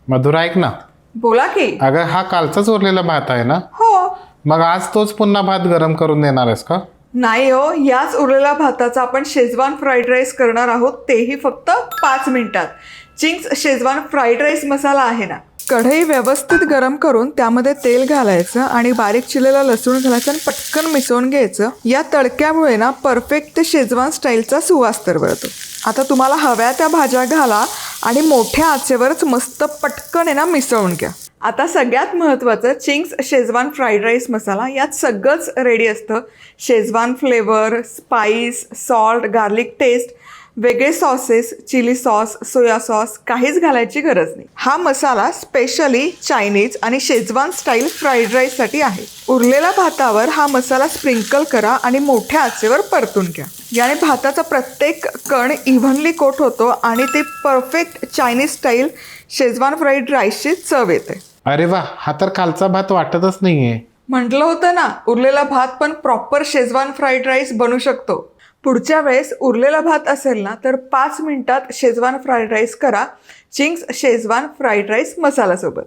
मधुरा ऐक ना, बोला की. अगं हा कालचाच उरलेला भात आहे ना? हो. मग आज तोच पुन्हा भात गरम करून देणार आहेस का? नाही हो, याच उरलेल्या भाताचा आपण शेजवान फ्राईड राईस करणार आहोत, तेही फक्त 5 मिनिटात. चिंग्स शेजवान फ्राईड राईस मसाला आहे ना, कढई व्यवस्थित गरम करून त्यामध्ये तेल घालायचं आणि बारीक चिरलेला लसूण घालायचं आणि पटकन मिसळून घ्यायचं. या तडक्यामुळे ना परफेक्ट शेजवान स्टाईलचा सुवास तरवळतो. आता तुम्हाला हव्या त्या भाज्या घाला आणि मोठ्या आचेवरच मस्त पटकन आहे ना मिसळून घ्या. आता सगळ्यात महत्त्वाचं Ching's schezwan fried rice masala, यात सगळंच रेडी असतं. Schezwan flavour, spice, salt, garlic taste, वेगळे sauces, chilli sauce, soya sauce काहीच घालायची गरज नाही. हा मसाला स्पेशली चायनीज आणि शेजवान स्टाईल फ्राईड राईससाठी आहे. उरलेल्या भातावर हा मसाला स्प्रिंकल करा आणि मोठ्या आचेवर परतून घ्या. याने भाताचा प्रत्येक कण इव्हनली कोट होतो आणि ते perfect Chinese style schezwan fried राईसची चव येते. अरे वा, हा तर कालचा भात वाटतच नाहीये. म्हटलं होतं ना, उरलेला भात पण प्रॉपर शेजवान फ्राईड राईस बनू शकतो. पुढच्या वेळेस उरलेला भात असेल ना तर 5 मिनिटात शेजवान फ्राईड राईस करा चिंग्स शेजवान फ्राईड राईस मसाल्यासोबत.